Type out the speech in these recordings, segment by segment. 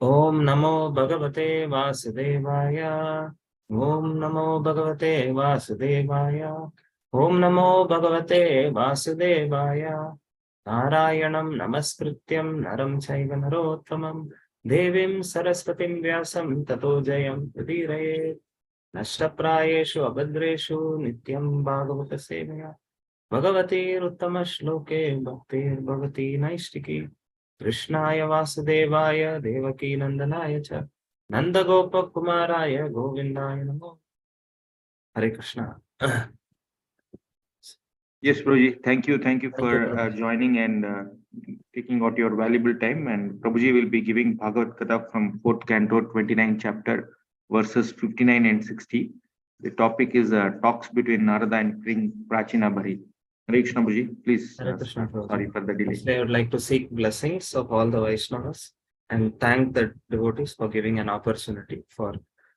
Om Namo Bhagavate Vasudevaya. Om Namo Bhagavate Vasudevaya. Om Namo Bhagavate Vasudevaya. Narayanam Namaskrityam Naram Chaiva Narottamam Devim Saraswatim Vyasam Tato Jayam Udiraye. Nashtaprayeshu Abhadreshu Nityam Bhagavata Sevaya. Bhagavate Uttama Shloke Bhaktir Bhavati Naistiki. Krishnaya Vasudevaya Devaki Nandanaya Cha Nandagopa Kumaraya Govindaya Namo. Hare Krishna. Yes, Prabhuji. Thank you. Thank you Thank you, for Prabhuji. joining and taking out your valuable time. And Prabhuji will be giving Bhagavad from 4th Canto, 29th chapter, verses 59 and 60. The topic is talks between Narada and King Prachinabhari. Hare Krishna, Prabhuji. Please, Hare Krishna, sorry Prabhuji. for the delay. Firstly, I would like to seek blessings of all the Vaishnavas and thank the devotees for giving an opportunity for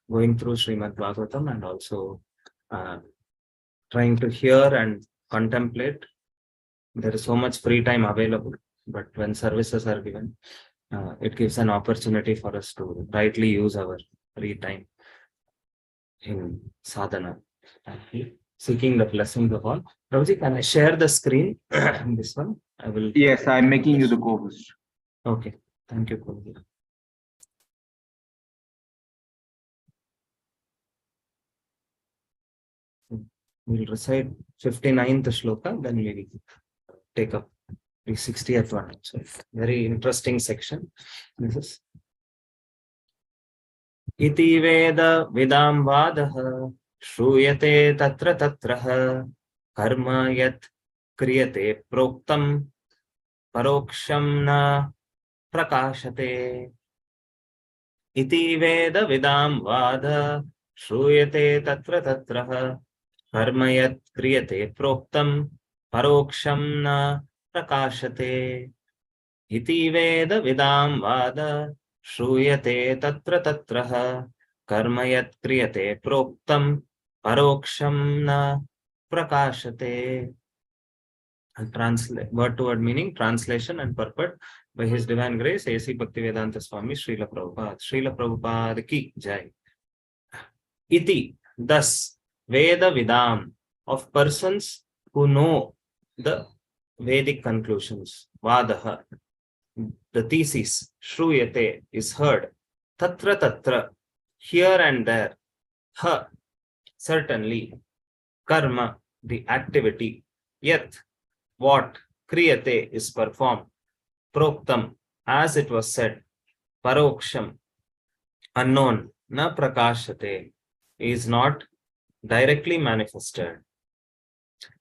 going through Srimad Bhagavatam and also trying to hear and contemplate. There is so much free time available, but when services are given, it gives an opportunity for us to rightly use our free time in sadhana. Seeking the blessings of all. Prabhuji, can I share the screen? This one, I will. Yes, I'm making you the co-host. Okay, thank you, Prabhuji. We'll recite 59th shloka, then we will take up the 60th one. So, very interesting section. This is Iti Veda Vidam Vadaha Shruyate Tatra Tatraha Karma Yat Kriyate Proktam Paroksham Na Prakashate. Iti Veda Vidam Vada Shruyate Tatra Tatraha Karma Yat Kriyate Proktam Paroksham Na Prakashate. Iti Veda Vidam Vada Shruyate Tatra Tatraha Karma Yat Kriyate Proktam Paroksham Na Prakashate. Translate word to word meaning, translation and purport by His Divine Grace A.C. Bhaktivedanta Swami Srila Prabhupada. Srila Prabhupada ki Jai. Iti, thus, Veda Vidam, of persons who know the Vedic conclusions. Vadaha, the thesis. Shruyate, is heard. Tatra Tatra, here and there. Ha, certainly. Karma, the activity. Yat, what. Kriyate, is performed. Proktam, as it was said. Paroksham, unknown. Na prakashate, is not directly manifested.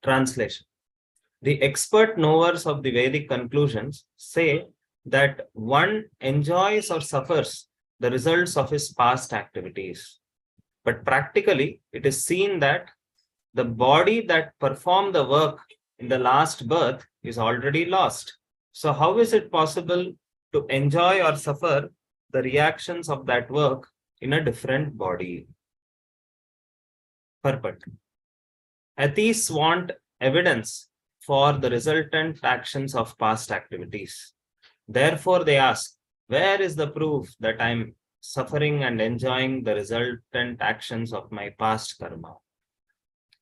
Translation. The expert knowers of the Vedic conclusions say that one enjoys or suffers the results of his past activities. But practically, it is seen that the body that performed the work in the last birth is already lost. So how is it possible to enjoy or suffer the reactions of that work in a different body? Purport. Atheists want evidence for the resultant actions of past activities. Therefore, they ask, where is the proof that I'm suffering and enjoying the resultant actions of my past karma?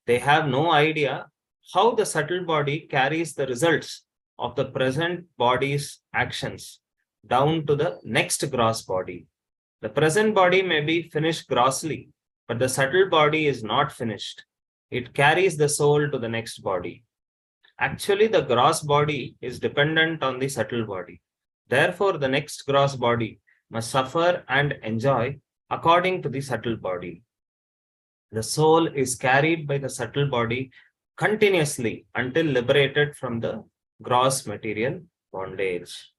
They have no idea how the subtle body carries the results of the present body's actions down to the next gross body. The present body may be finished grossly, but the subtle body is not finished. It carries the soul to the next body. Actually, the gross body is dependent on the subtle body. Therefore, the next gross body must suffer and enjoy according to the subtle body. The soul is carried by the subtle body continuously until liberated from the gross material bondage.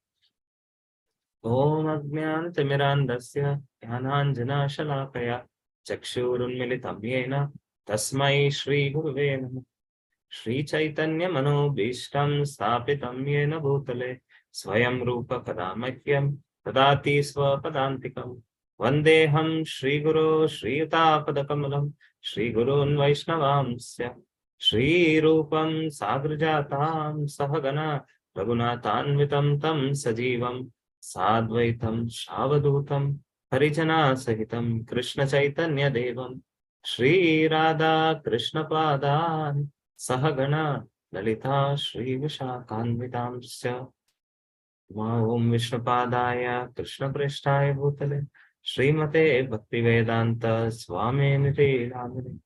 Om Ajnan Timirandasya Dhyananjana Shalakaya Chakshurunmilitam Yena Tasmai Shri Guruve Namaha. Shri Chaitanya Manobhishtam Sthapitam Yena Bhutale Swayam Rupa Kadamakyam Tadati Swapadantikam Vandeham Shri Guru Shri Yuta Shri Gurun Vaishnavamsya Shri Rupam Sagrajatam Sahagana Raghunathanvitam Tam Sajivam Sadvaitam Shavadutam Harijana Sahitam Krishna Chaitanya Devam Shri Radha Krishna Padan Sahagana Lalita Shri Vishakanvitamsya Om Vishnupadaya Krishna Prishtaya Bhutale Srimate Bhaktivedanta Swami Niti Namine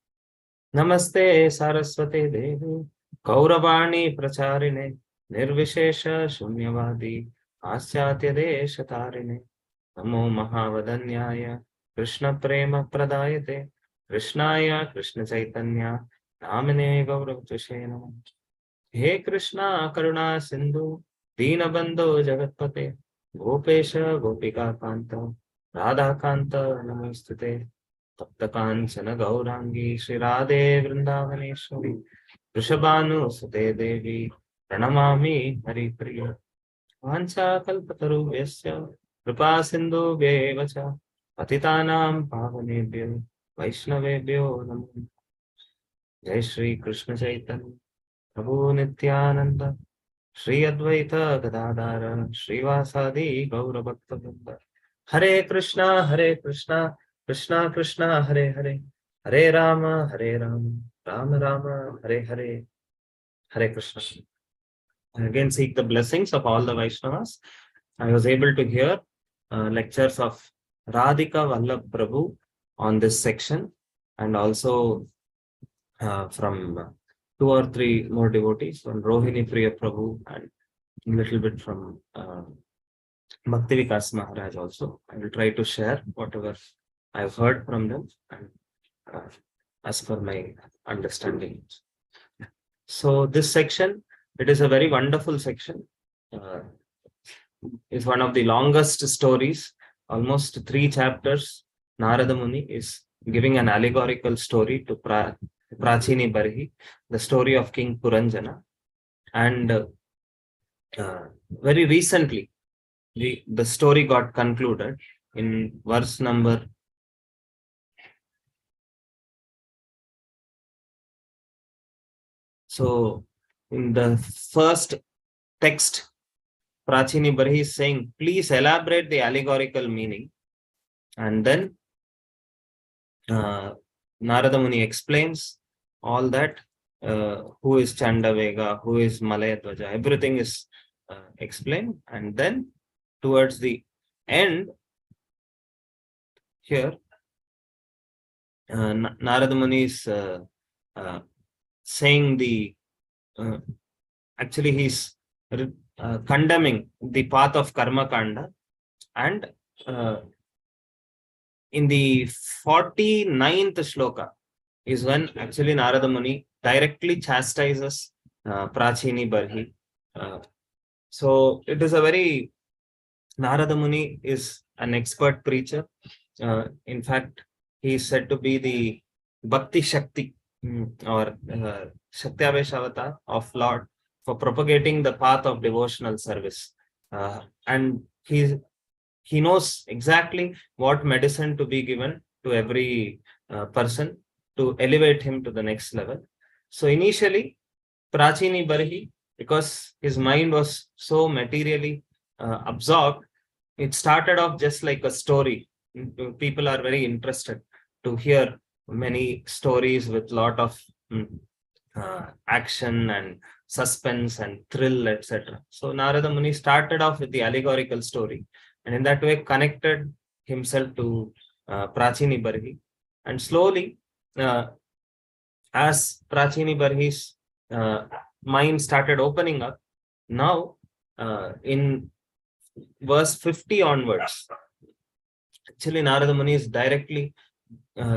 Namaste Saraswate Devi Gauravani Pracharine Nirvishesha Shunyavadi Asyatya Deshatarine Namo Mahavadanyaya Krishna Prema Pradayate Krishnaya Krishna Chaitanya Namine Gauravacheshe Namo He Krishna Karuna Sindhu Deenabandho Jagatpate Gopesha Gopika Kanta Radha Kanta Namostute Tapta Kanchana Gaurangi Shri Radhe Vrindavaneshwari Vrishabhanu Sute Devi Pranamami Hari Priya Vancha Kalpatarubhyasya Kripa Sindhu Vyevacha Patitanam Pavanebhyo Vaishnavebhyo Namo Jai Shri Krishna Chaitanya Prabhu Nityananda Shri Advaita Gadadara Srivasadi Gaura Bhakta Vrinda Hare Krishna Krishna Krishna Hare Hare Hare Rama Rama Rama Hare Hare Hare Krishna. I again seek the blessings of all the Vaishnavas. I was able to hear lectures of Radhika Vallabh Prabhu on this section, and also from 2 or 3 more devotees, from Rohini Priya Prabhu and a little bit from Bhakti Vikas Maharaj also. I will try to share whatever I've heard from them and as per my understanding. So this section, it is a very wonderful section. It's one of the longest stories, almost 3 chapters. Narada Muni is giving an allegorical story to Prachini Barhi, the story of King Puranjana. And very recently, the story got concluded in verse number 'So in the first text, Prachini Barhi is saying, please elaborate the allegorical meaning. And then Narada Muni explains all that, who is Chandavega, who is Malayadvaja, everything is explained. And then towards the end, here, Narada Muni is saying actually he's condemning the path of Karma Kanda. And in the 49th shloka is when actually Narada Muni directly chastises Prachini Barhi. So it is a very, Narada Muni is an expert preacher. In fact, he is said to be the Bhakti Shakti or Shakti Avatar of Lord for propagating the path of devotional service. And he knows exactly what medicine to be given to every person to elevate him to the next level. So initially, Prachini Barhi, because his mind was so materially absorbed, it started off just like a story. People are very interested to hear many stories with lot of action and suspense and thrill, etc. So Narada Muni started off with the allegorical story, and in that way connected himself to Prachini Barhi. And slowly, as Prachini Barhi's mind started opening up, now in verse 50 onwards, actually Narada Muni is directly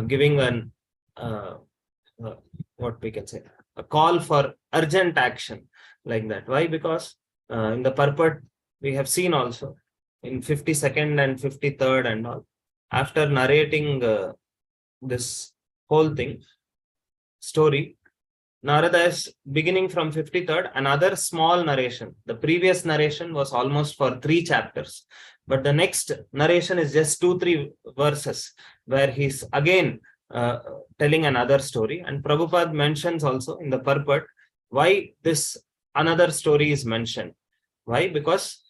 giving an what we can say, a call for urgent action, like that. Why? Because in the purport we have seen also in 52nd and 53rd and all, after narrating this whole thing story, Narada is beginning from 53rd, another small narration. The previous narration was almost for 3 chapters, but the next narration is just 2-3 verses where he's again telling another story. And Prabhupada mentions also in the purport why this another story is mentioned. Why? Because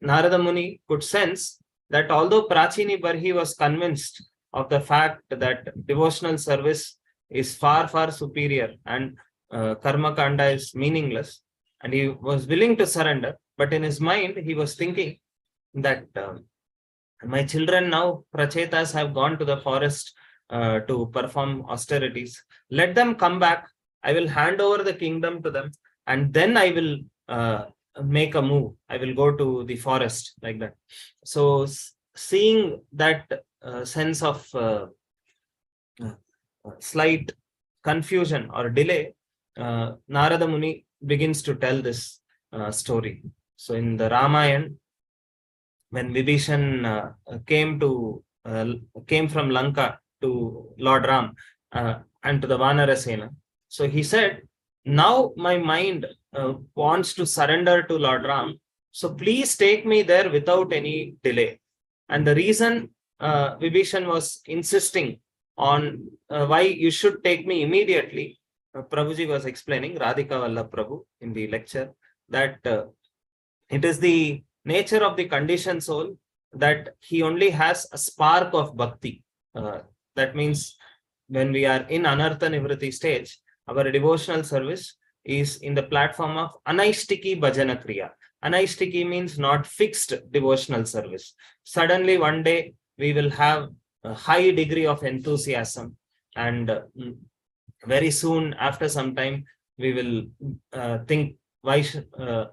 Narada Muni could sense that although Prachini Barhi was convinced of the fact that devotional service is far, far superior and Karma Kanda is meaningless, and he was willing to surrender, but in his mind, he was thinking that my children now, Prachetas, have gone to the forest to perform austerities. Let them come back. I will hand over the kingdom to them, and then I will make a move. I will go to the forest, like that. So, seeing that sense of slight confusion or delay, Narada Muni begins to tell this story. So, in the Ramayana, when Vibhishan came from Lanka to Lord Ram and to the Vanarasena, so he said, "Now my mind wants to surrender to Lord Ram. So please take me there without any delay." And the reason Vibhishan was insisting on why you should take me immediately, Prabhuji was explaining, Radhika Vallabh Prabhu in the lecture, that it is the nature of the conditioned soul that he only has a spark of bhakti. That means when we are in Anartha Nivritti stage, our devotional service is in the platform of Anaishtiki Bhajana Kriya. Anaishtiki means not fixed devotional service. Suddenly one day we will have a high degree of enthusiasm, and very soon after some time we will think, why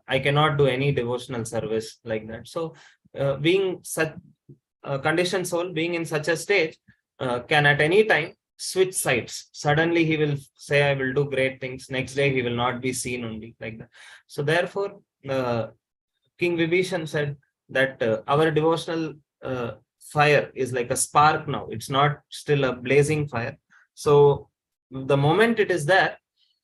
I cannot do any devotional service, like that. So being such a conditioned soul, being in such a stage, can at any time switch sides. Suddenly he will say, I will do great things. Next day he will not be seen, only like that. So therefore King Vibhishan said that our devotional fire is like a spark now. It's not still a blazing fire. So the moment it is there,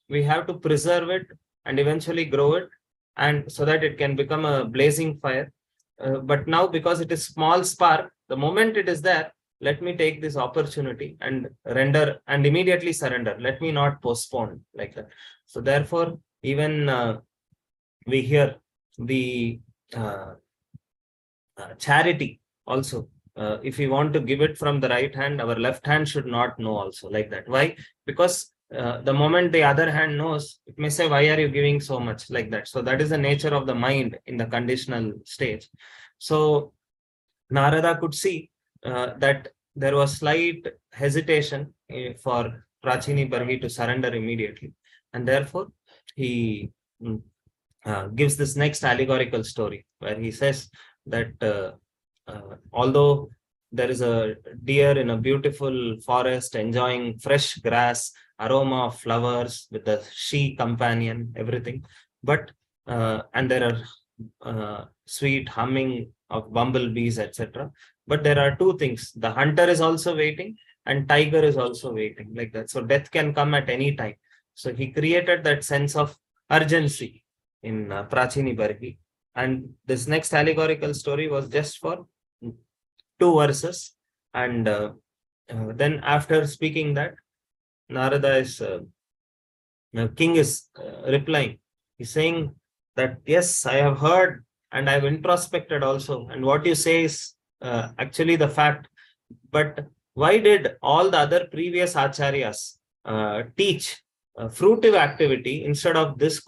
we have to preserve it and eventually grow it, and so that it can become a blazing fire. But now, because it is small spark, the moment it is there, let me take this opportunity and render and immediately surrender. Let me not postpone, like that. So therefore, even we hear the charity also. If we want to give it from the right hand, our left hand should not know also, like that. Why? Because the moment the other hand knows, it may say, why are you giving so much, like that. So that is the nature of the mind in the conditional stage. So Narada could see that there was slight hesitation for Prachini Barhi to surrender immediately, and therefore he gives this next allegorical story where he says that although there is a deer in a beautiful forest enjoying fresh grass, aroma of flowers with the she companion, everything, but and there are sweet humming of bumblebees, etc. But there are two things: the hunter is also waiting, and tiger is also waiting, like that. So death can come at any time. So he created that sense of urgency in Prachini Barhi. And this next allegorical story was just for 2 verses. And then after speaking that, Narada is, king is replying. He's saying that, yes, I have heard and I've introspected also. And what you say is actually the fact. But why did all the other previous acharyas teach fruitive activity instead of this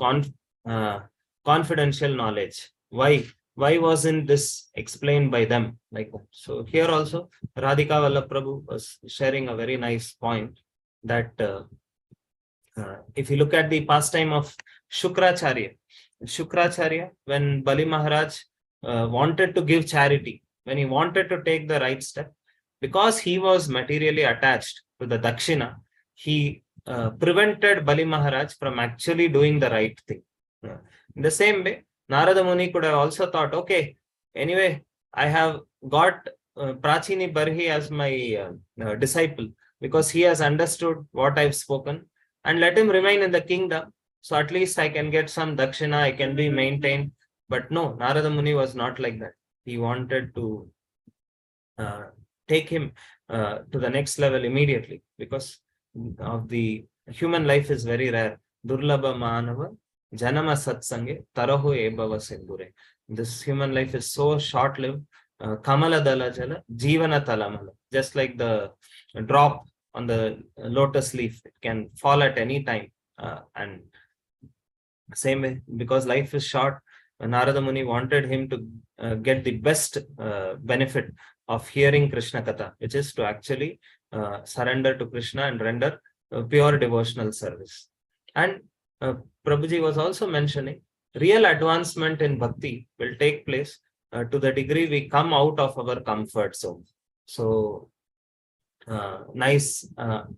confidential knowledge? Why wasn't this explained by them, like that? So here also Radhika Vallabh Prabhu was sharing a very nice point that if you look at the pastime of Shukracharya, when Bali Maharaj wanted to give charity, when he wanted to take the right step, because he was materially attached to the Dakshina, he prevented Bali Maharaj from actually doing the right thing. In the same way, Narada Muni could have also thought, okay, anyway, I have got Prachini Barhi as my disciple because he has understood what I've spoken, and let him remain in the kingdom. So at least I can get some dakshina, I can be maintained. But no, Narada Muni was not like that. He wanted to take him to the next level immediately, because of the human life is very rare. Durlabha manava janama satsange tarahu ebhava sindure. This human life is so short-lived. Kamala dala jala, jivana talamala. Just like the drop on the lotus leaf, it can fall at any time. And same way, because life is short, Narada Muni wanted him to get the best benefit of hearing Krishna Katha, which is to actually surrender to Krishna and render pure devotional service. And Prabhuji was also mentioning real advancement in bhakti will take place to the degree we come out of our comfort zone. So, nice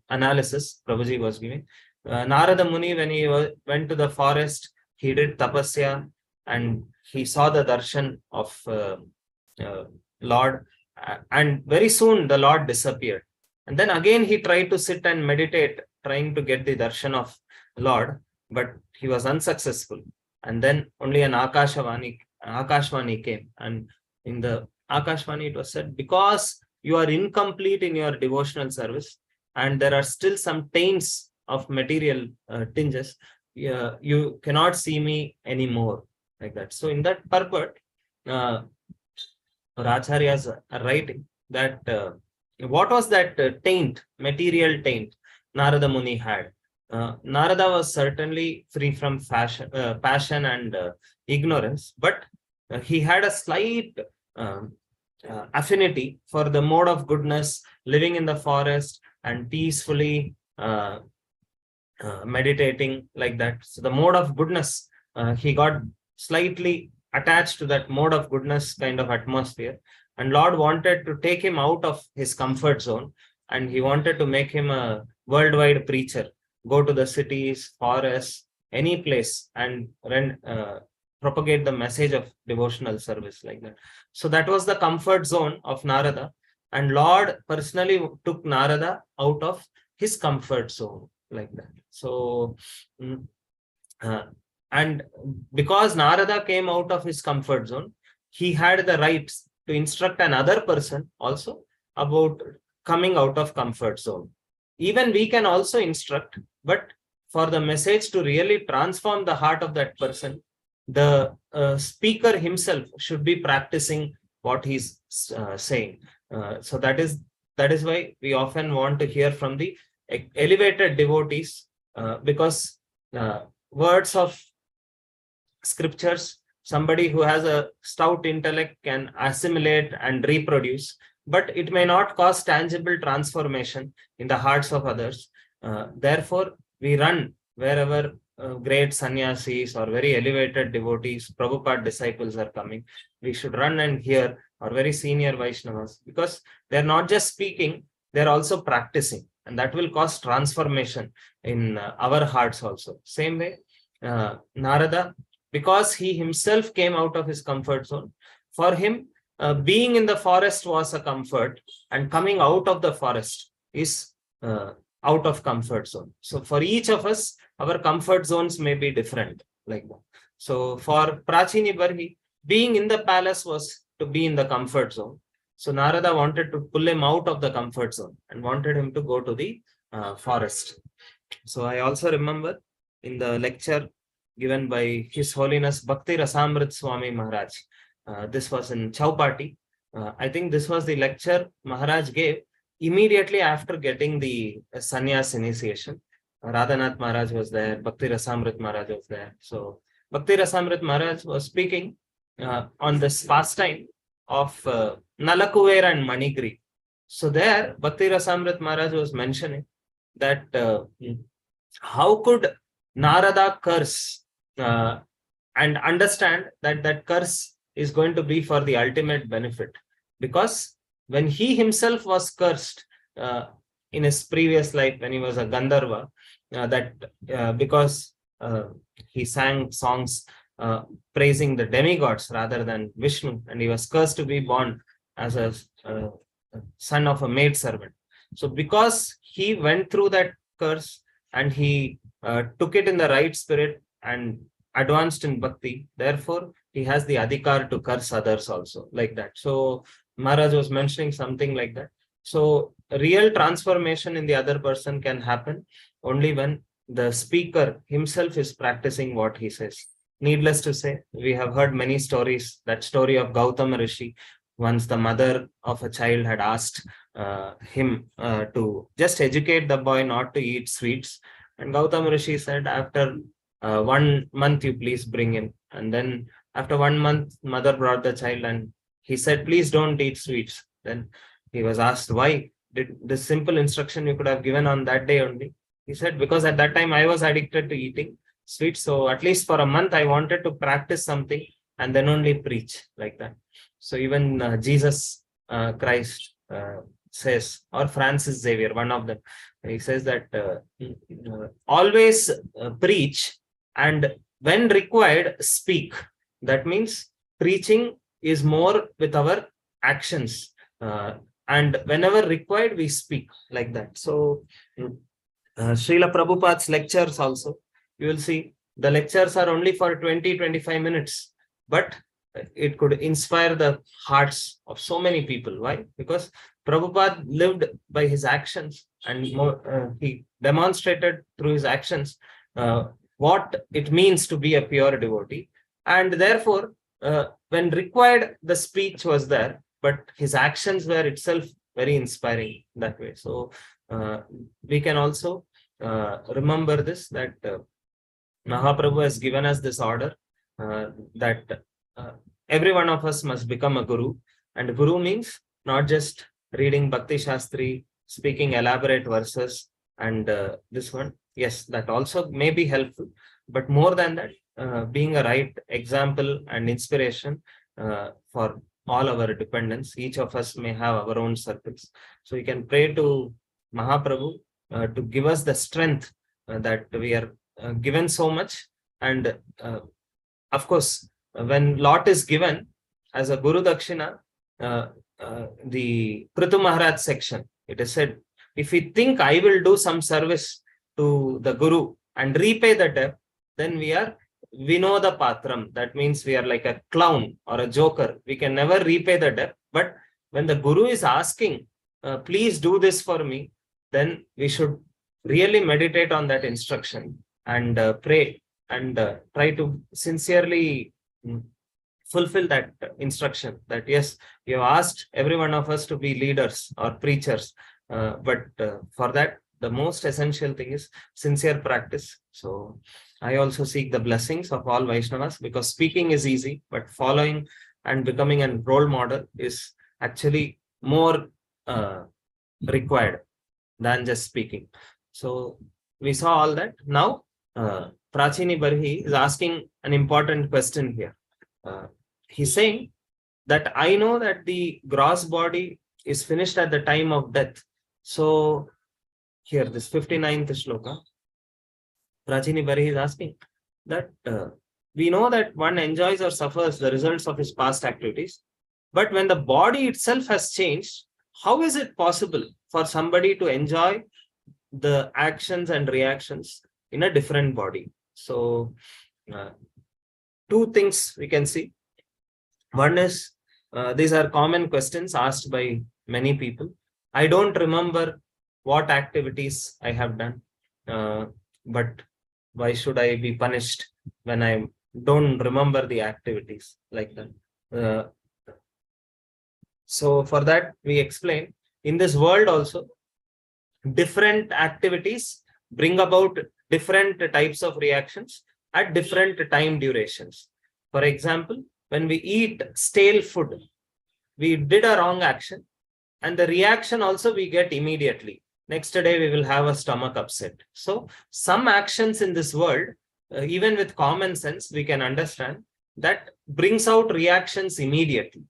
analysis Prabhuji was giving. Narada Muni, when he went to the forest, he did tapasya and he saw the darshan of Lord. And very soon the Lord disappeared. And then again he tried to sit and meditate, trying to get the darshan of Lord, but he was unsuccessful. And then only an Akashvani came. And in the Akashvani it was said, because you are incomplete in your devotional service and there are still some taints of material tinges, you cannot see me anymore, like that. So in that purport, Acharyas are writing that what was that taint, material taint Narada Muni had? Narada was certainly free from passion and ignorance, but he had a slight affinity for the mode of goodness, living in the forest and peacefully meditating, like that. So the mode of goodness, he got slightly attached to that mode of goodness kind of atmosphere. And Lord wanted to take him out of his comfort zone, and he wanted to make him a worldwide preacher, go to the cities, forests, any place, and propagate the message of devotional service, like that. So that was the comfort zone of Narada. And Lord personally took Narada out of his comfort zone, like that. So, and because Narada came out of his comfort zone, he had the rights to instruct another person also about coming out of comfort zone. Even we can also instruct, but for the message to really transform the heart of that person, the speaker himself should be practicing what he's saying. So that is why we often want to hear from the elevated devotees, because words of scriptures, somebody who has a stout intellect can assimilate and reproduce, but it may not cause tangible transformation in the hearts of others. Therefore, we run wherever great sannyasis or very elevated devotees, Prabhupada disciples are coming. We should run and hear, or very senior Vaishnavas, because they're not just speaking, they're also practicing, and that will cause transformation in our hearts also. Same way, Narada, because he himself came out of his comfort zone, for him, being in the forest was a comfort, and coming out of the forest is out of comfort zone. So for each of us, our comfort zones may be different, like that. So for Prachini Barhi, being in the palace was to be in the comfort zone. So Narada wanted to pull him out of the comfort zone and wanted him to go to the forest. So I also remember in the lecture given by His Holiness Bhakti Rasamrit Swami Maharaj, this was in Chowpati. I think this was the lecture Maharaj gave immediately after getting the sannyas initiation. Radhanath Maharaj was there, Bhakti Rasamrit Maharaj was there. So Bhakti Rasamrit Maharaj was speaking on this pastime of Nalakuver and Manigri. So there, Bhakti Rasamrit Maharaj was mentioning that how could Narada curse and understand that that curse is going to be for the ultimate benefit? Because when he himself was cursed in his previous life, when he was a Gandharva, because he sang songs praising the demigods rather than Vishnu, and he was cursed to be born as a son of a maidservant. So because he went through that curse and he took it in the right spirit and advanced in bhakti, therefore he has the adhikar to curse others also, like that. So Maharaj was mentioning something like that. So real transformation in the other person can happen only when the speaker himself is practicing what he says. needless to say, we have heard many stories. That story of Gautama Rishi, once the mother of a child had asked him to just educate the boy not to eat sweets. And Gautama Rishi said, after 1 month, you please bring him. And then after 1 month, mother brought the child and he said, please don't eat sweets. Then he was asked, why? Did this simple instruction you could have given on that day only? He said, because at that time I was addicted to eating sweets. So at least for a month, I wanted to practice something and then only preach like that. So even Jesus Christ says, or Francis Xavier, one of them, he says that always preach and when required, speak. That means preaching is more with our actions. And whenever required, we speak like that. So Srila Prabhupada's lectures also, you will see the lectures are only for 20-25 minutes, but it could inspire the hearts of so many people. Why? Because Prabhupada lived by his actions and he demonstrated through his actions what it means to be a pure devotee. And therefore, when required, the speech was there, but his actions were itself very inspiring that way. So we can also remember this, that Mahaprabhu has given us this order that every one of us must become a guru. And guru means not just reading Bhakti Shastri, speaking elaborate verses, and this one. Yes, that also may be helpful. But more than that, being a right example and inspiration for all our dependents. Each of us may have our own circles. So we can pray to Mahaprabhu to give us the strength that we are given so much. And of course, when lot is given as a Guru Dakshina, the Prithu Maharaj section, it is said, if we think I will do some service to the Guru and repay the debt, then we are Vinoda Patram. That means we are like a clown or a joker. We can never repay the debt. But when the Guru is asking, please do this for me, then we should really meditate on that instruction and pray and try to sincerely fulfill that instruction, that yes, you have asked every one of us to be leaders or preachers, but for that, the most essential thing is sincere practice. So I also seek the blessings of all Vaishnavas, because speaking is easy, but following and becoming a role model is actually more required than just speaking. So we saw all that. Now, Prachini Barhi is asking an important question here. He's saying that I know that the gross body is finished at the time of death. So here, this 59th shloka, Prachini Barhi is asking that we know that one enjoys or suffers the results of his past activities, but when the body itself has changed, how is it possible for somebody to enjoy the actions and reactions in a different body? So two things we can see. One is, these are common questions asked by many people. I don't remember what activities I have done, but why should I be punished when I don't remember the activities like that? So for that, we explain, in this world also, different activities bring about different types of reactions at different time durations. For example, when we eat stale food, we did a wrong action, and the reaction also we get immediately. Next day, we will have a stomach upset. So some actions in this world, even with common sense, we can understand that brings out reactions immediately.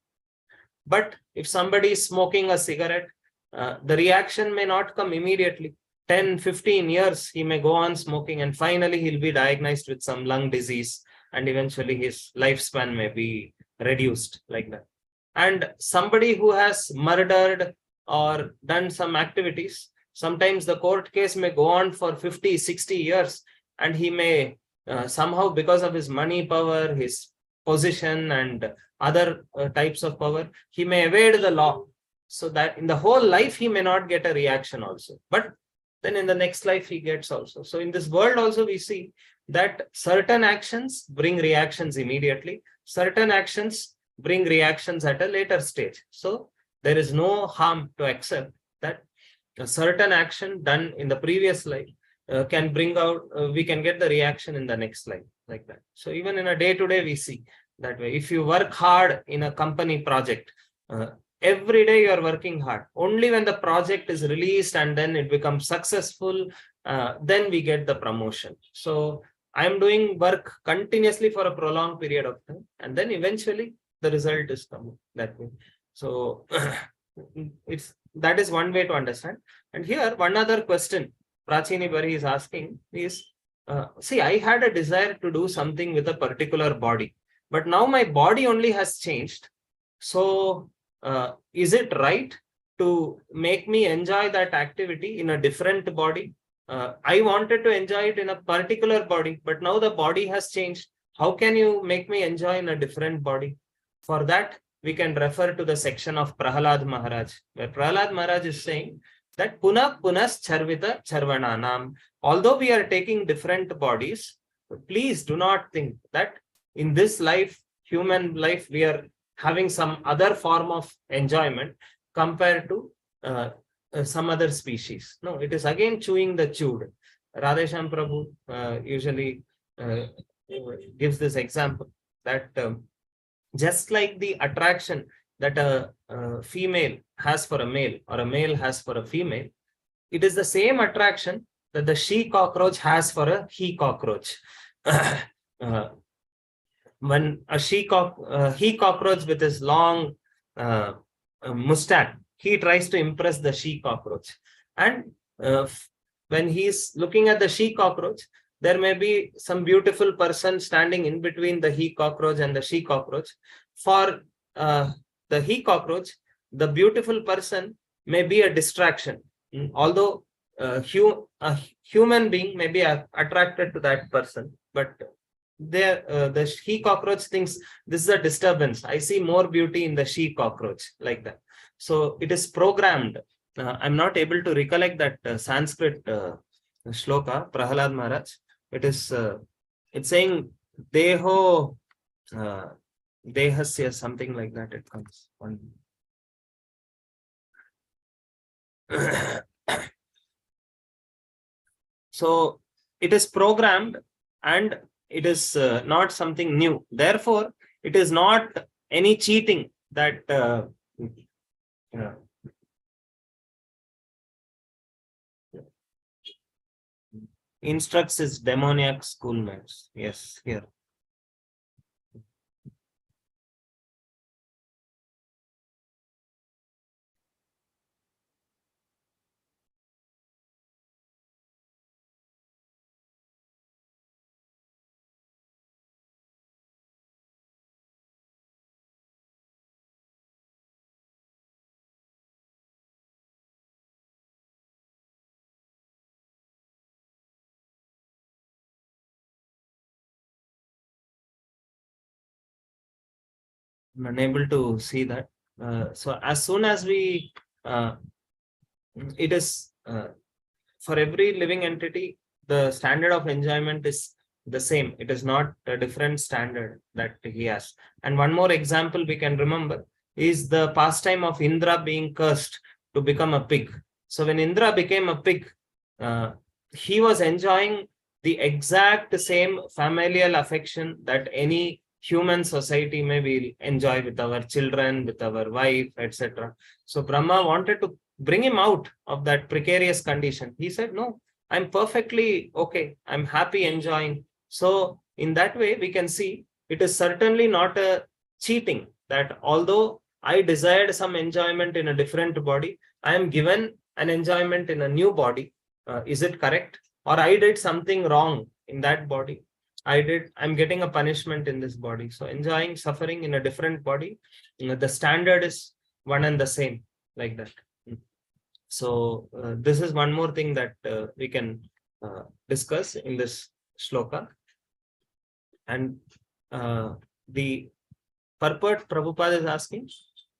But if somebody is smoking a cigarette, the reaction may not come immediately. 10, 15 years, he may go on smoking, and finally he'll be diagnosed with some lung disease, and eventually his lifespan may be reduced like that. And somebody who has murdered or done some activities, sometimes the court case may go on for 50, 60 years, and he may somehow, because of his money power, his position and other types of power, he may evade the law. So that in the whole life, he may not get a reaction also. But then in the next life, he gets also. So in this world also, we see that certain actions bring reactions immediately, certain actions bring reactions at a later stage. So there is no harm to accept that a certain action done in the previous life can bring out, we can get the reaction in the next life, like that. So even in a day-to-day, we see that way. If you work hard in a company project, every day you are working hard. Only when the project is released and then it becomes successful, then we get the promotion. So I'm doing work continuously for a prolonged period of time, and then eventually the result is coming that way. So that is one way to understand. And here one other question Prachini Bari is asking is, see, I had a desire to do something with a particular body, but now my body only has changed. So is it right to make me enjoy that activity in a different body? I wanted to enjoy it in a particular body, but now the body has changed. How can you make me enjoy in a different body? For that, we can refer to the section of Prahalad Maharaj, where Prahalad Maharaj is saying that Puna Punas Charvita Charvananam. Although we are taking different bodies, please do not think that in this life, human life, we are having some other form of enjoyment compared to some other species. No, it is again chewing the chewed. Radhesham Prabhu usually gives this example that just like the attraction that a female has for a male or a male has for a female, it is the same attraction that the she cockroach has for a he cockroach. When a he cockroach with his long mustache, he tries to impress the she cockroach. And when he's looking at the she cockroach, there may be some beautiful person standing in between the he cockroach and the she cockroach. For the he cockroach, the beautiful person may be a distraction. Although a human being may be attracted to that person, but the he cockroach thinks this is a disturbance. I see more beauty in the she cockroach, like that. So it is programmed. I'm not able to recollect that Sanskrit shloka, Prahalad Maharaj. It is it's saying Deho Dehasya, something like that. It comes on. So it is programmed and it is not something new. Therefore, it is not any cheating that instructs his demoniac schoolmates. Yes, here. I'm unable to see that. So as soon as we, it is for every living entity, the standard of enjoyment is the same. It is not a different standard that he has. And one more example we can remember is the pastime of Indra being cursed to become a pig. So when Indra became a pig, he was enjoying the exact same familial affection that any human society may be enjoy with our children, with our wife, etc. So Brahma wanted to bring him out of that precarious condition. He said, no, I'm perfectly okay. I'm happy enjoying. So in that way, we can see it is certainly not a cheating that although I desired some enjoyment in a different body, I am given an enjoyment in a new body. Is it correct? Or I did something wrong in that body. I'm getting a punishment in this body. So enjoying suffering in a different body, the standard is one and the same, like that. So this is one more thing that we can discuss in this shloka. And the purport Prabhupada is asking,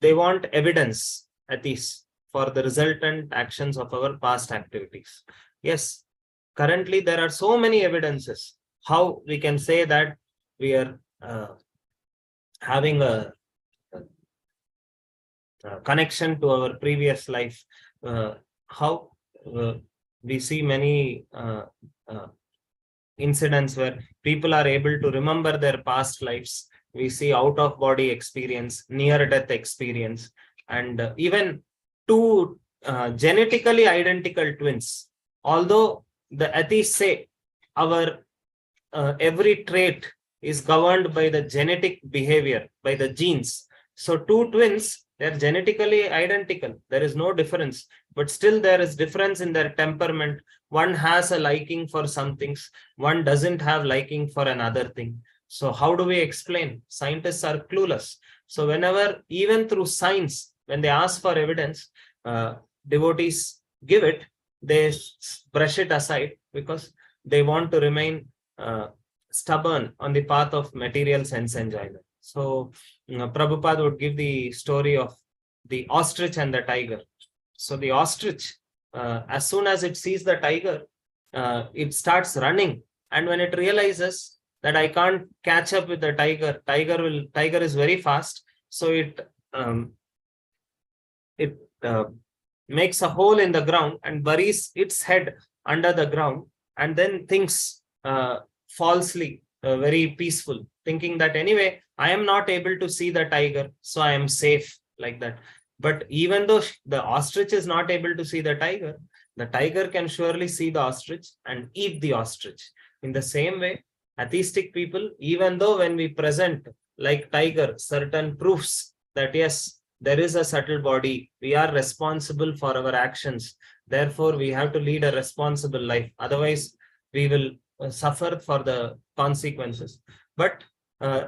they want evidence, Atis, for the resultant actions of our past activities. Yes, currently there are so many evidences. how we can say that we are having a connection to our previous life. How we see many incidents where people are able to remember their past lives. We see out of body experience, near death experience, and even two genetically identical twins. Although the atheists say our every trait is governed by the genetic behavior, by the genes. So two twins, they're genetically identical. There is no difference, but still there is difference in their temperament. One has a liking for some things, one doesn't have liking for another thing. So how do we explain? Scientists are clueless. So whenever, even through science, when they ask for evidence, devotees give it, they brush it aside because they want to remain stubborn on the path of material sense enjoyment. So Prabhupada would give the story of the ostrich and the tiger. So the ostrich, as soon as it sees the tiger, it starts running. And when it realizes that I can't catch up with the tiger, tiger is very fast. So it makes a hole in the ground and buries its head under the ground, and then thinks falsely, very peaceful, thinking that anyway, I am not able to see the tiger, so I am safe, like that. But even though the ostrich is not able to see the tiger can surely see the ostrich and eat the ostrich. In the same way, atheistic people, even though when we present, like tiger, certain proofs that yes, there is a subtle body, we are responsible for our actions, therefore we have to lead a responsible life, otherwise we will suffer for the consequences. But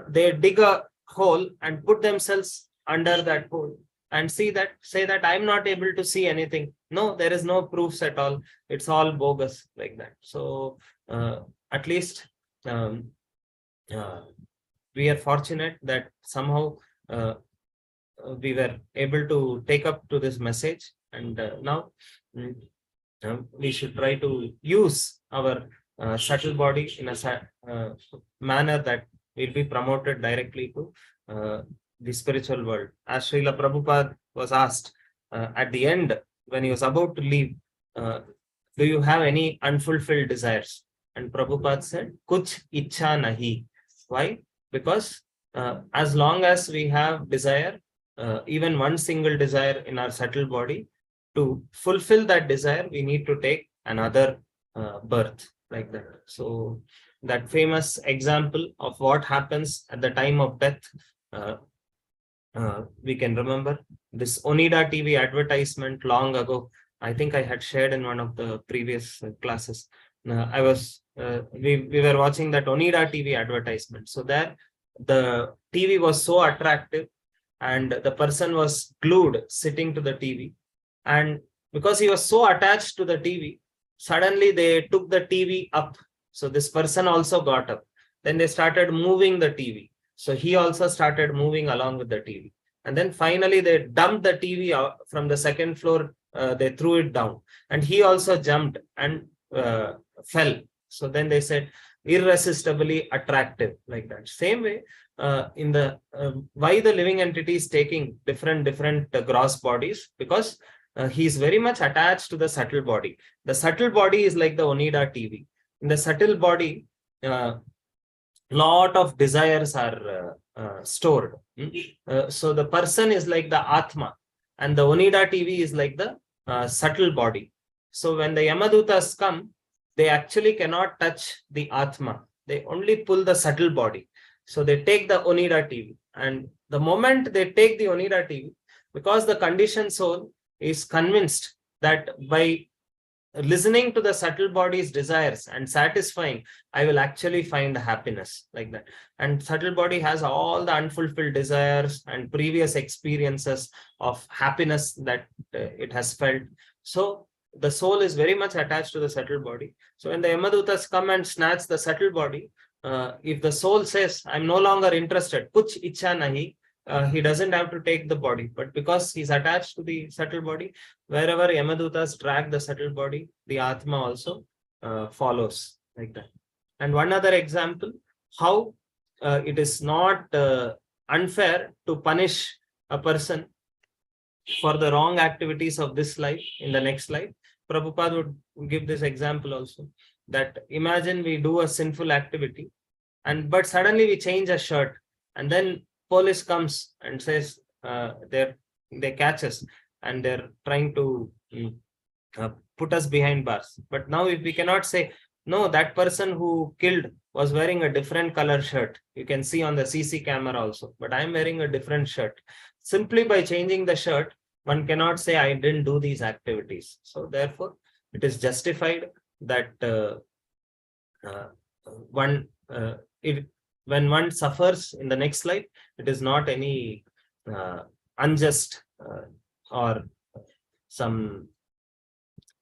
they dig a hole and put themselves under that hole and say that I'm not able to see anything. No, there is no proofs at all. It's all bogus, like that. So at least we are fortunate that somehow we were able to take up to this message, and now we should try to use our subtle body in a manner that will be promoted directly to the spiritual world. As Srila Prabhupada was asked at the end, when he was about to leave, do you have any unfulfilled desires? And Prabhupada said, Kuch ichha nahi. Why? Because as long as we have desire, even one single desire in our subtle body, to fulfill that desire, we need to take another birth, like that. So that famous example of what happens at the time of death, we can remember this Onida TV advertisement long ago. I think I had shared in one of the previous classes. We were watching that Onida TV advertisement. So there, the TV was so attractive, and the person was glued sitting to the TV. And because he was so attached to the TV, suddenly they took the TV up. So this person also got up. Then they started moving the TV. So he also started moving along with the TV. And then finally they dumped the TV out from the second floor. They threw it down. And he also jumped and fell. So then they said, irresistibly attractive, like that. Same way, in the why the living entity is taking different gross bodies, because he is very much attached to the subtle body. The subtle body is like the Onida TV. In the subtle body, lot of desires are stored. So the person is like the Atma, and the Onida TV is like the subtle body. So when the Yamadutas come, they actually cannot touch the Atma. They only pull the subtle body. So they take the Onida TV. And the moment they take the Onida TV, because the conditioned soul is convinced that by listening to the subtle body's desires and satisfying, I will actually find happiness, like that. And subtle body has all the unfulfilled desires and previous experiences of happiness that it has felt. So the soul is very much attached to the subtle body. So when the Yamadutas come and snatch the subtle body, if the soul says, I'm no longer interested, kuch ichha nahi, he doesn't have to take the body. But because he's attached to the subtle body, wherever Yamadutas drag the subtle body, the Atma also follows, like that. And one other example, how it is not unfair to punish a person for the wrong activities of this life in the next life. Prabhupada would give this example also, that imagine we do a sinful activity but suddenly we change a shirt, and then police comes and says they catch us and they're trying to put us behind bars. But now if we cannot say, no, that person who killed was wearing a different color shirt, you can see on the CC camera also, but I'm wearing a different shirt. Simply by changing the shirt, one cannot say I didn't do these activities. So therefore it is justified that one when one suffers in the next life, it is not any unjust or some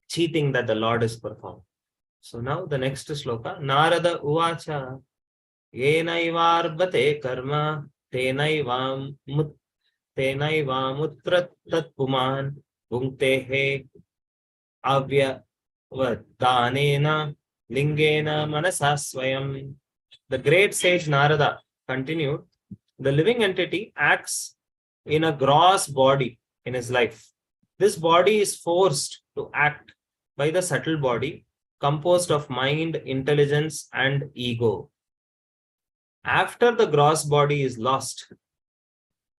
cheating that the Lord is performing. So now the next sloka, Narada Uvacha Yenaivarvate Karma Tenaivam Mutra Tatpuman Bhuntehe Avyavadanena Lingena Manasa Swayam. The great sage Narada continued, the living entity acts in a gross body in his life. This body is forced to act by the subtle body composed of mind, intelligence, and ego. After the gross body is lost,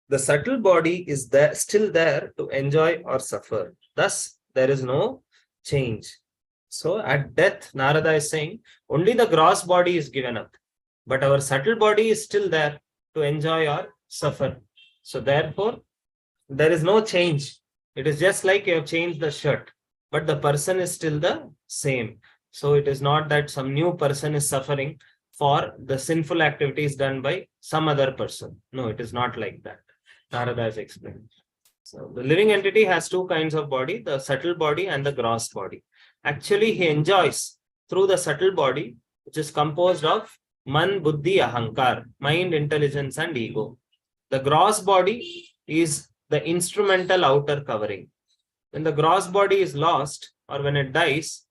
the subtle body is still there to enjoy or suffer. Thus, there is no change. So at death, Narada is saying, only the gross body is given up, but our subtle body is still there to enjoy or suffer. So therefore, there is no change. It is just like you have changed the shirt, but the person is still the same. So it is not that some new person is suffering for the sinful activities done by some other person. No, it is not like that. Narada has explained. So the living entity has two kinds of body, the subtle body and the gross body. Actually, he enjoys through the subtle body, which is composed of Man, Buddhi, Ahankar, mind, intelligence, and ego. The gross body is the instrumental outer covering. When the gross body is lost or when it dies,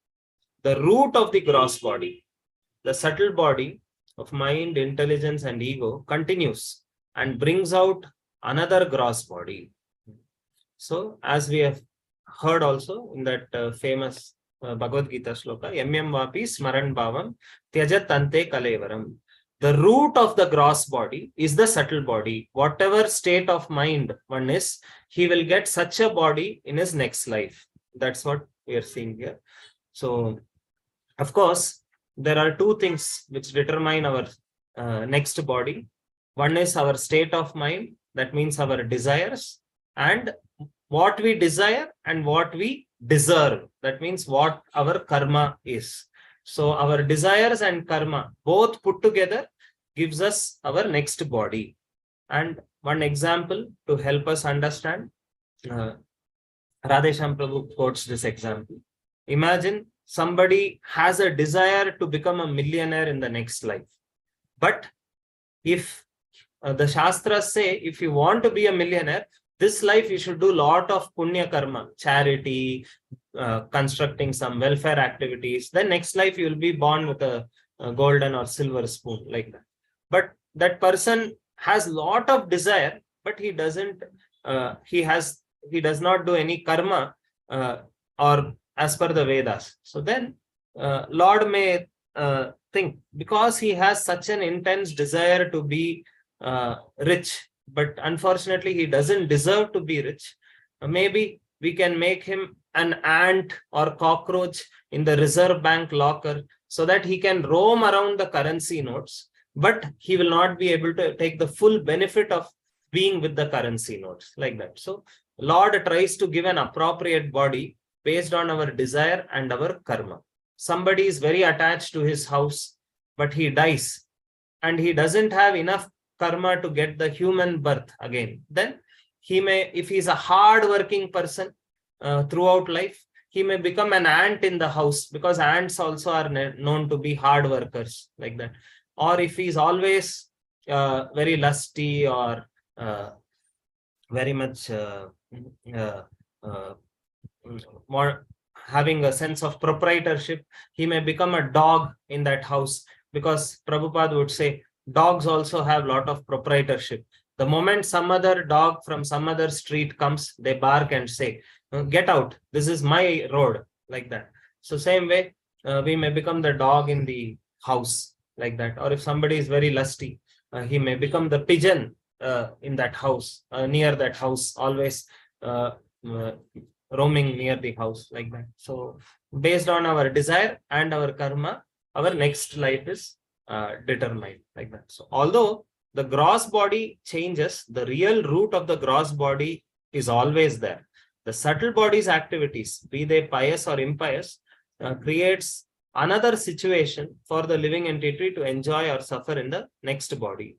the root of the gross body, the subtle body of mind, intelligence, and ego continues and brings out another gross body. So, as we have heard also in that famous Bhagavad Gita shloka, Yamyam Vapi Smaran Bhavam Tyajat Ante Kalevaram. The root of the gross body is the subtle body. Whatever state of mind one is, he will get such a body in his next life. That's what we are seeing here. So, of course, there are two things which determine our next body. One is our state of mind, that means our desires, and what we desire and what we deserve, that means what our karma is. So our desires and karma both put together gives us our next body. And one example to help us understand, Radhesham Prabhu quotes this example. Imagine somebody has a desire to become a millionaire in the next life. But if the Shastras say, if you want to be a millionaire, this life you should do a lot of punya karma, charity, constructing some welfare activities. Then next life you will be born with a golden or silver spoon, like that. But that person has a lot of desire, but he doesn't, he does not do any karma or as per the Vedas. So then Lord may think, because he has such an intense desire to be rich, but unfortunately he doesn't deserve to be rich, maybe we can make him an ant or cockroach in the Reserve Bank locker so that he can roam around the currency notes, but he will not be able to take the full benefit of being with the currency notes, like that. So Lord tries to give an appropriate body based on our desire and our karma. Somebody is very attached to his house, but he dies and he doesn't have enough karma to get the human birth again. Then he may, if he's a hard-working person throughout life, he may become an ant in the house, because ants also are known to be hard workers, like that. Or if he's always very lusty or very much more having a sense of proprietorship, he may become a dog in that house. because Prabhupada would say dogs also have a lot of proprietorship. The moment some other dog from some other street comes, they bark and say, get out, this is my road, like that. So same way, we may become the dog in the house, like that. Or if somebody is very lusty, he may become the pigeon in that house, near that house, always uh, roaming near the house, like that. So based on our desire and our karma, our next life is determined, like that. So although the gross body changes, the real root of the gross body is always there. The subtle body's activities, be they pious or impious, creates another situation for the living entity to enjoy or suffer in the next body.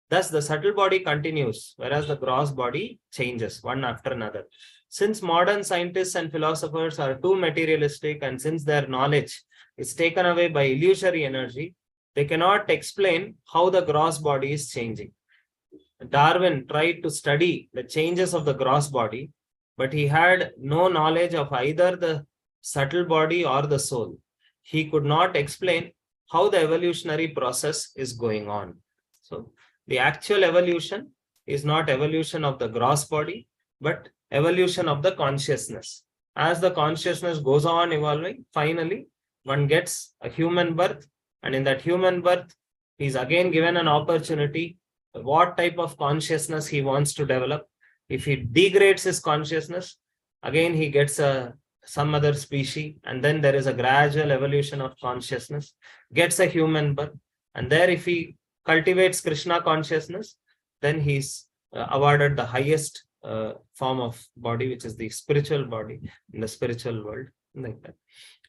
Thus, the subtle body continues, whereas the gross body changes one after another. Since modern scientists and philosophers are too materialistic, and since their knowledge is taken away by illusory energy, they cannot explain how the gross body is changing. Darwin tried to study the changes of the gross body, but he had no knowledge of either the subtle body or the soul. He could not explain how the evolutionary process is going on. So, the actual evolution is not evolution of the gross body, but evolution of the consciousness. As the consciousness goes on evolving, finally, one gets a human birth, and in that human birth, he is again given an opportunity what type of consciousness he wants to develop. If he degrades his consciousness, again he gets some other species, and then there is a gradual evolution of consciousness, gets a human birth, and there if he cultivates Krishna consciousness, then he's awarded the highest form of body, which is the spiritual body in the spiritual world, like that.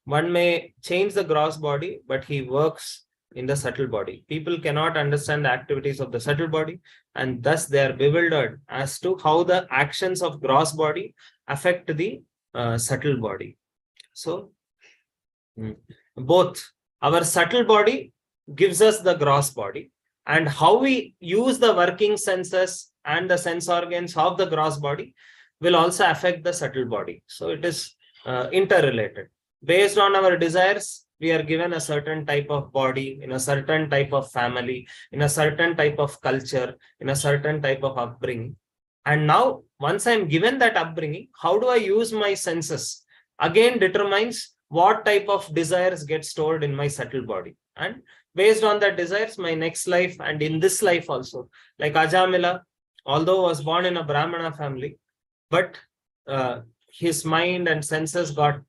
One may change the gross body, but he works in the subtle body. People cannot understand the activities of the subtle body, and thus they are bewildered as to how the actions of gross body affect the subtle body. So, both our subtle body gives us the gross body, and how we use the working senses and the sense organs of the gross body will also affect the subtle body. So it is interrelated. Based on our desires, we are given a certain type of body, in a certain type of family, in a certain type of culture, in a certain type of upbringing. And now, once I'm given that upbringing, how do I use my senses? Again determines what type of desires get stored in my subtle body. And based on that desires, my next life and in this life also, like Ajamila, although was born in a Brahmana family, but his mind and senses got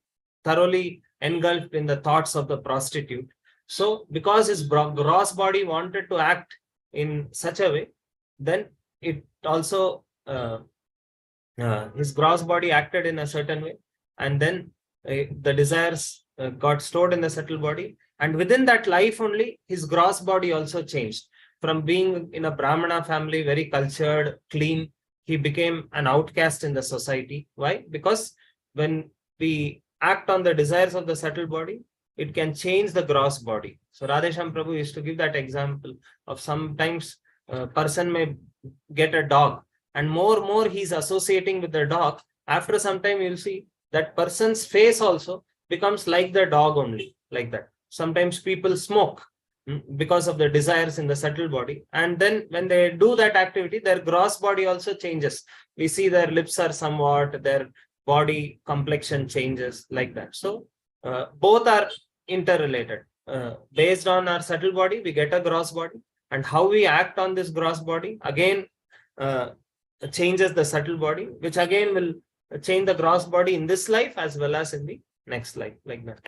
thoroughly engulfed in the thoughts of the prostitute. So because his gross body wanted to act in such a way, then it also his gross body acted in a certain way, and then the desires got stored in the subtle body, and within that life only his gross body also changed. From being in a Brahmana family, very cultured, clean, he became an outcast in the society. Why? Because when we act on the desires of the subtle body, it can change the gross body. So Radhesham Prabhu used to give that example of sometimes a person may get a dog, and more he's associating with the dog. After some time, you'll see that person's face also becomes like the dog only, like that. Sometimes people smoke because of the desires in the subtle body, and then when they do that activity, their gross body also changes. We see their lips are somewhat, their body complexion changes, like that. So both are interrelated. Based on our subtle body, we get a gross body, and how we act on this gross body again changes the subtle body, which again will change the gross body in this life as well as in the next life, like that.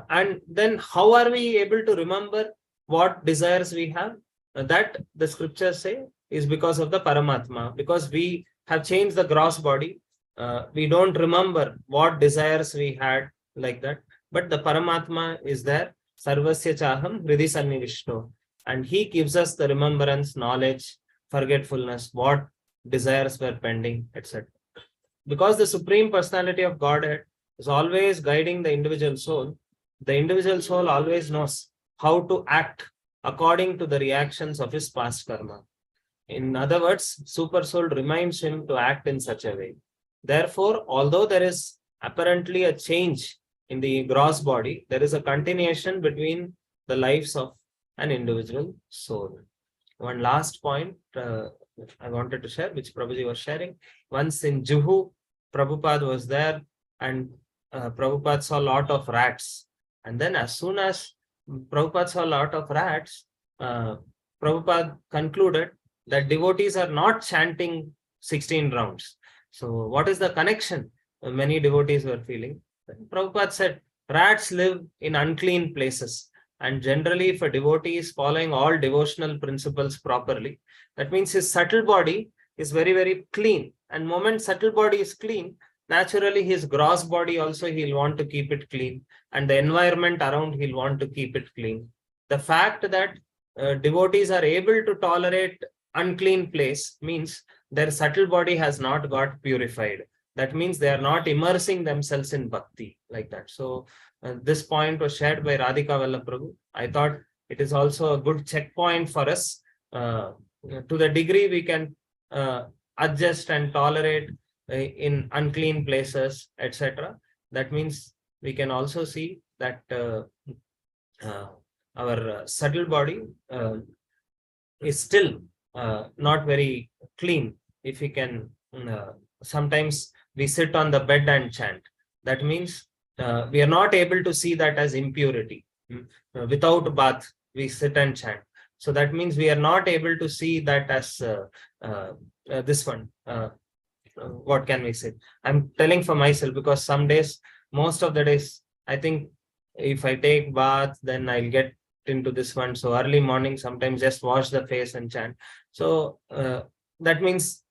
And then how are we able to remember what desires we have? That the scriptures say is because of the Paramatma. Because we have changed the gross body, we don't remember what desires we had, like that. But the Paramatma is there, Sarvasya Chaham Hridi Sannivishto, and he gives us the remembrance, knowledge, forgetfulness, what desires were pending, etc. Because the Supreme Personality of Godhead is always guiding the individual soul always knows how to act according to the reactions of his past karma. In other words, Super Soul reminds him to act in such a way. Therefore, although there is apparently a change in the gross body, there is a continuation between the lives of an individual soul. One last point I wanted to share, which Prabhuji was sharing. Once in Juhu, Prabhupada was there, and Prabhupada saw a lot of rats. And then as soon as Prabhupada saw a lot of rats, Prabhupada concluded that devotees are not chanting 16 rounds. So what is the connection many devotees were feeling? Prabhupada said, rats live in unclean places. And generally, if a devotee is following all devotional principles properly, that means his subtle body is very, very clean. And moment subtle body is clean, naturally his gross body also he'll want to keep it clean. And the environment around he'll want to keep it clean. The fact that devotees are able to tolerate unclean place means their subtle body has not got purified. That means they are not immersing themselves in bhakti like that. So this point was shared by Radhika Vallaprabhu. I thought it is also a good checkpoint for us. To the degree we can adjust and tolerate in unclean places, etc. That means we can also see that our subtle body is still not very clean. If we can, sometimes we sit on the bed and chant. That means we are not able to see that as impurity. Without bath, we sit and chant. So that means we are not able to see that as this one. What can we say? I'm telling for myself, because some days, most of the days, I think if I take bath, then I'll get into this one. So early morning, sometimes just wash the face and chant. So that means,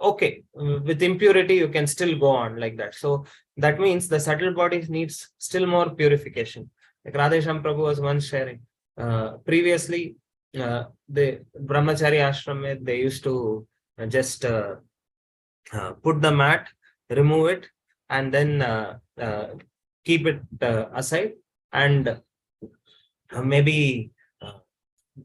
okay, with impurity, you can still go on like that. So that means the subtle body needs still more purification. Like Radhesham Prabhu was once sharing. Previously, the Brahmachari ashram, they used to just put the mat, remove it, and then keep it aside. And maybe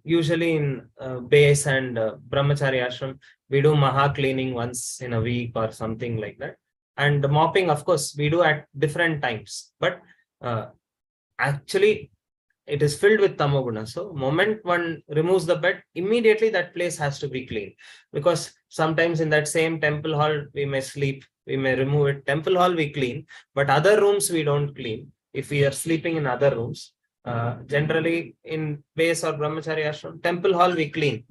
usually in base and Brahmachari ashram, we do maha cleaning once in a week or something like that. And the mopping, of course, we do at different times. But actually, it is filled with tamoguna. So moment one removes the bed, immediately that place has to be clean. Because sometimes in that same temple hall, we may sleep, we may remove it. Temple hall we clean, but other rooms we don't clean. If we are sleeping in other rooms, generally in base or Brahmachari ashram, temple hall we clean.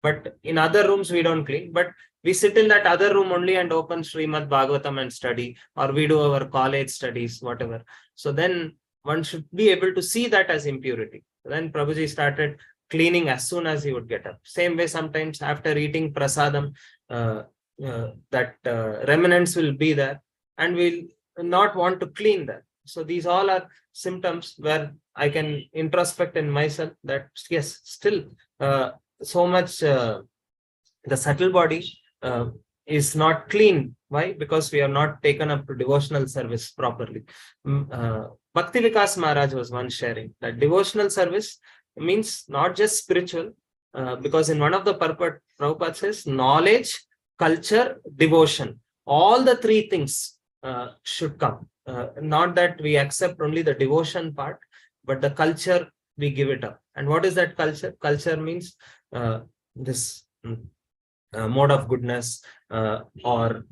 But in other rooms we don't clean. But we sit in that other room only and open Srimad Bhagavatam and study, or we do our college studies, whatever. So then one should be able to see that as impurity. Then Prabhuji started cleaning as soon as he would get up. Same way, sometimes after eating prasadam, that remnants will be there, and we'll not want to clean that. So these all are symptoms where I can introspect in myself that yes, still so much the subtle body is not clean. Why? Because we have not taken up to devotional service properly. Bhakti Vikas Maharaj was once sharing that devotional service means not just spiritual, because in one of the purport, Prabhupada says knowledge, culture, devotion. All the three things should come. Not that we accept only the devotion part, but the culture, we give it up. And what is that culture? Culture means this mode of goodness or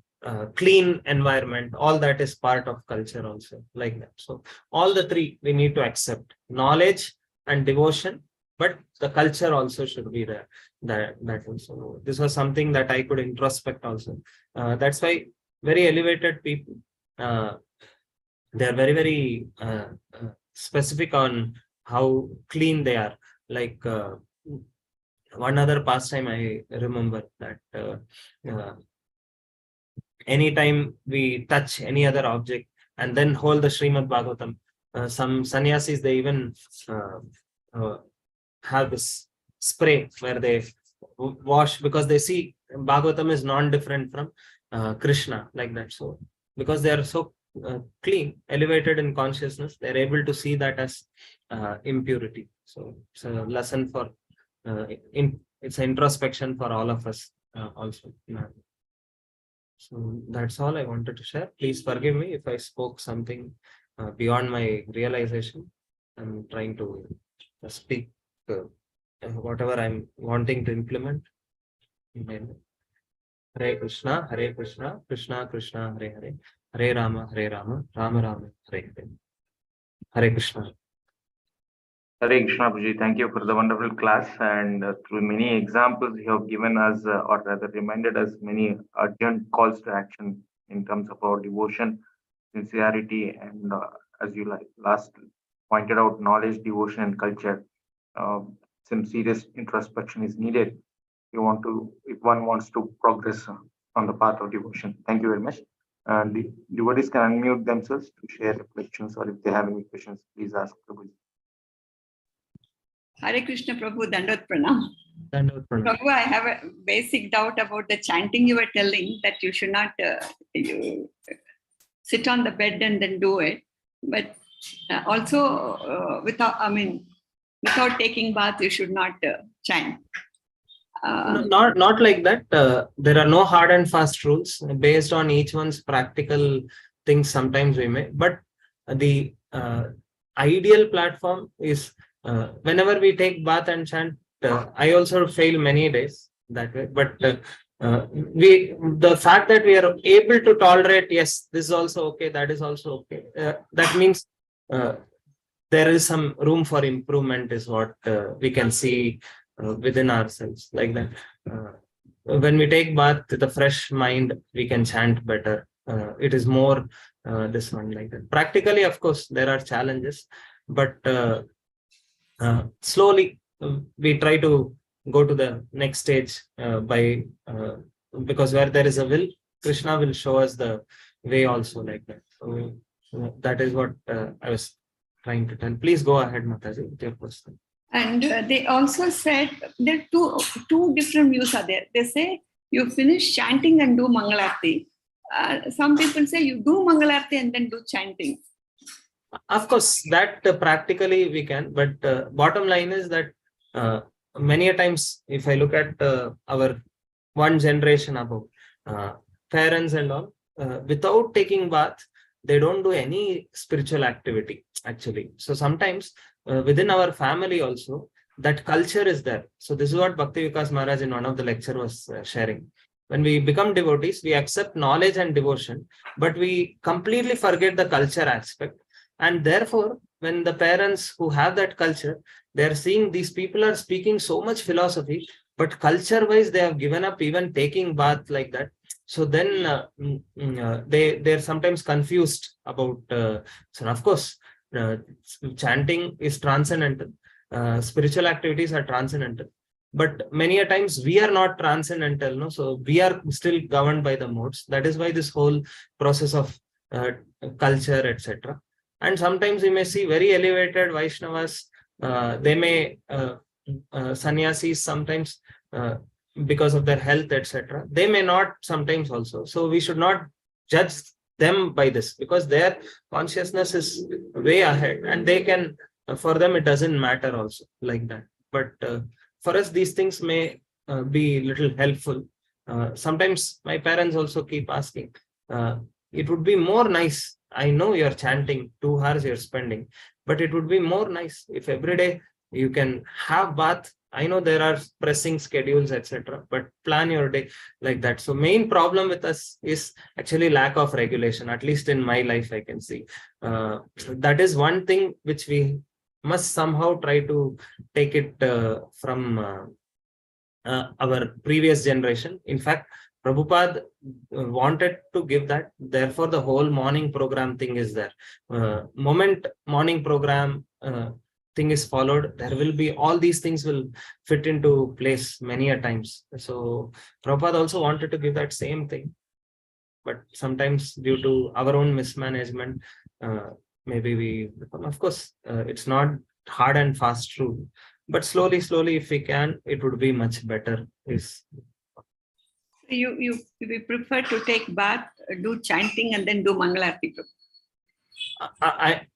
clean environment. All that is part of culture also, like that. So all the three we need to accept: knowledge and devotion, but the culture also should be there. That also. This was something that I could introspect also. That's why very elevated people, they are very, very specific on how clean they are. Like one other pastime I remember that anytime we touch any other object and then hold the Srimad Bhagavatam, some sannyasis, they even have this spray where they wash, because they see Bhagavatam is non-different from Krishna, like that. So because they are so clean, elevated in consciousness, they're able to see that as impurity. So it's a lesson for it's an introspection for all of us also. So that's all I wanted to share. Please forgive me if I spoke something beyond my realization. I'm trying to speak whatever I'm wanting to implement. Hare Krishna, Krishna Krishna, Hare Hare, Hare Rama, Rama Rama, Hare Hare. Hare Krishna. Hare Krishna, Prabhuji. Thank you for the wonderful class, and through many examples you have given us, or rather reminded us, many urgent calls to action in terms of our devotion, sincerity, and as you last pointed out, knowledge, devotion, and culture. Uh, some serious introspection is needed. If one wants to progress on the path of devotion. Thank you very much. The devotees can unmute themselves to share reflections, or if they have any questions, please ask Prabhuji. Hare Krishna Prabhu, Dandot Pranam. Prabhu, I have a basic doubt about the chanting you were telling, that you should not you sit on the bed and then do it. But also without taking bath, you should not chant. Not like that. There are no hard and fast rules based on each one's practical things. Sometimes we may, but the ideal platform is whenever we take bath and chant. I also fail many days that way, but the fact that we are able to tolerate, yes, this is also okay, that is also okay. That means there is some room for improvement, is what we can see within ourselves, like that. When we take bath with a fresh mind, we can chant better. It is more this one, like that. Practically, of course, there are challenges, but slowly we try to go to the next stage because where there is a will, Krishna will show us the way also, like that. So that is what I was trying to tell. Please go ahead, Mataji, with your question. And they also said there are two different views are there. They say you finish chanting and do Mangalarti. Some people say you do Mangalarti and then do chanting. Of course, that practically we can, but bottom line is that many a times, if I look at our one generation above, parents and all, without taking bath, they don't do any spiritual activity, actually. So sometimes within our family also, that culture is there. So this is what Bhakti Vikas Maharaj in one of the lecture was sharing. When we become devotees, we accept knowledge and devotion, but we completely forget the culture aspect. And therefore, when the parents who have that culture, they're seeing these people are speaking so much philosophy, but culture-wise, they have given up even taking bath, like that. So then they're sometimes confused about. So of course, chanting is transcendental. Spiritual activities are transcendental. But many a times we are not transcendental, no? So we are still governed by the modes. That is why this whole process of culture, etc. And sometimes we may see very elevated Vaishnavas. They may sannyasis sometimes because of their health, etc. They may not sometimes also. So we should not judge them by this, because their consciousness is way ahead, and they can, for them it doesn't matter also, like that. But for us, these things may be little helpful. Sometimes my parents also keep asking, it would be more nice. I know you're chanting 2 hours you're spending, but it would be more nice if every day you can have bath. I know there are pressing schedules, etc., but plan your day, like that. So main problem with us is actually lack of regulation. At least in my life, I can see that is one thing which we must somehow try to take it from our previous generation. In fact, Prabhupada wanted to give that. Therefore, the whole morning program thing is there. Moment morning program thing is followed, there will be all these things will fit into place many a times. So Prabhupada also wanted to give that same thing, but sometimes due to our own mismanagement, maybe we become, of course, it's not hard and fast rule, but slowly, if we can, it would be much better. Is you prefer to take bath, do chanting, and then do Mangalarti?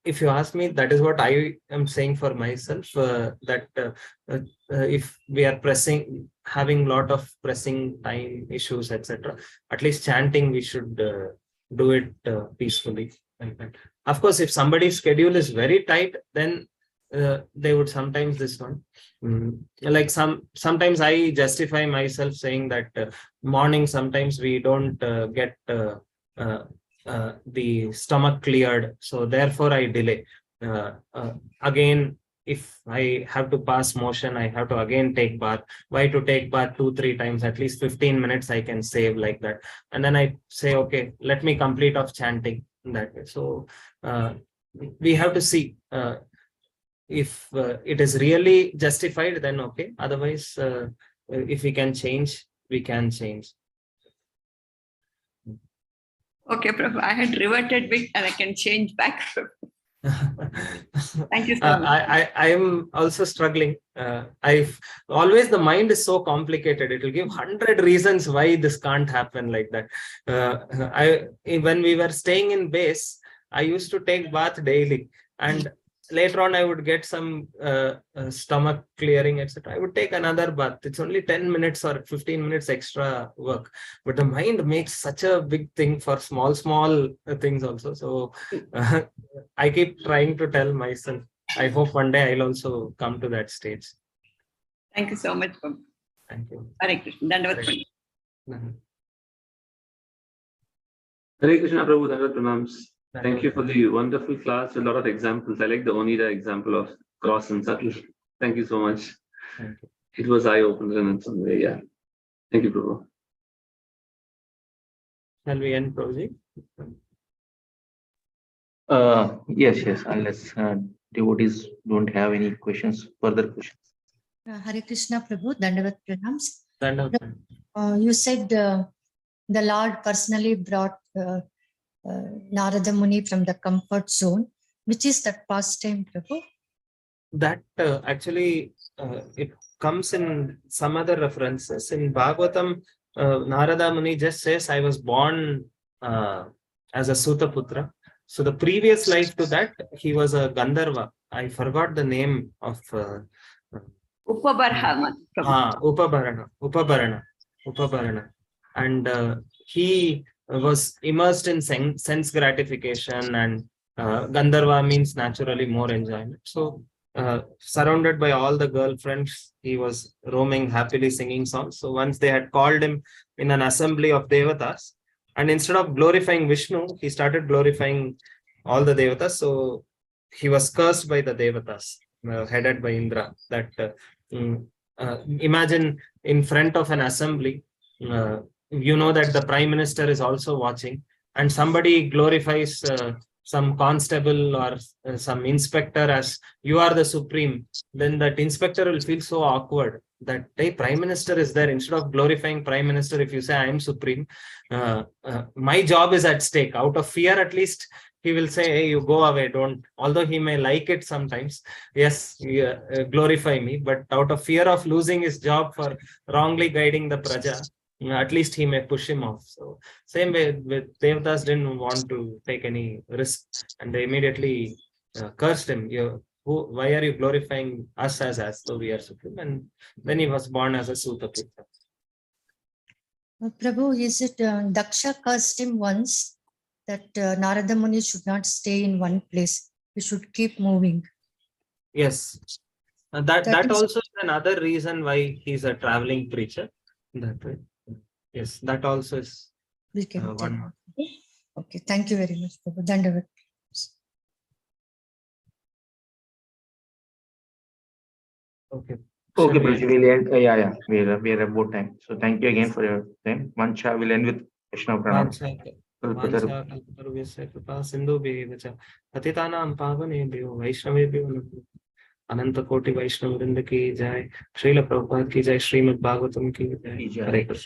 If you ask me, that is what I am saying for myself, that if we are having a lot of pressing time issues, etc., at least chanting, we should do it peacefully. Of course, if somebody's schedule is very tight, then they would sometimes this one. Like sometimes I justify myself saying that morning sometimes we don't get the stomach cleared, so therefore I delay. Again, if I have to pass motion, I have to again take bath. Why to take bath 2-3 times? At least 15 minutes I can save like that. And then I say, okay, let me complete of chanting that way. So we have to see if it is really justified, then okay. Otherwise, if we can change, we can change. Okay, Prabhu, I had reverted bit and I can change back. Thank you so much. I am also struggling. I've always, the mind is so complicated. It will give 100 reasons why this can't happen like that. When we were staying in base, I used to take bath daily, and later on I would get some stomach clearing, etc. I would take another bath. It's only 10 minutes or 15 minutes extra work, but the mind makes such a big thing for small things also. So I keep trying to tell myself, I hope one day I'll also come to that stage. Thank you so much. Thank you. Hare Krishna. Dandavat Pranam. Hare Krishna, Prabhu. Dandavat Pranams. Thank you for the wonderful class. A lot of examples. I like the Onida example of cross and subtle. Thank you so much. Thank you. It was eye-opener in some way. Yeah. Thank you, Prabhu. Shall we end, Prabhuji? Yes, unless devotees don't have any questions, further questions. Hare Krishna, Prabhu. Dandavat Pranams. Dandavat. You said the Lord personally brought Narada Muni from the comfort zone. Which is that pastime, Prabhu? That actually it comes in some other references. In Bhagavatam, Narada Muni just says, I was born as a Sutaputra. So the previous life to that, he was a Gandharva. I forgot the name of Upabarha. Upabarana. And he was immersed in sense gratification, and Gandharva means naturally more enjoyment. So surrounded by all the girlfriends, he was roaming happily singing songs. So once they had called him in an assembly of Devatas, and instead of glorifying Vishnu, he started glorifying all the Devatas. So he was cursed by the Devatas, headed by Indra. That imagine in front of an assembly, you know that the Prime Minister is also watching, and somebody glorifies some constable or some inspector as you are the supreme. Then that inspector will feel so awkward that, hey, Prime Minister is there. Instead of glorifying Prime Minister, if you say I am supreme, my job is at stake. Out of fear, at least he will say, hey, you go away, don't. Although he may like it sometimes, yes, glorify me, but out of fear of losing his job for wrongly guiding the praja, at least he may push him off. So same way with Devatas, didn't want to take any risk, and they immediately cursed him. Why are you glorifying us as though we are supreme? And then he was born as a Sutaputra. Prabhu, is it Daksha cursed him once that Narada Muni should not stay in one place? He should keep moving. Yes. That also is another reason why he's a traveling preacher. That way. Yes, that also is one. Okay, thank you very much, Prabhu. Dandavat. Okay. Okay, Prabhuji, we'll end. Yeah. We're about time. So thank you again for your time. Mancha will end with Krishna Pranam. अनंत कोटि वैष्णव वृंद की जय। श्रील प्रभुपाद की जय। श्रीमद् भागवतम की जय। हरे कृष्ण।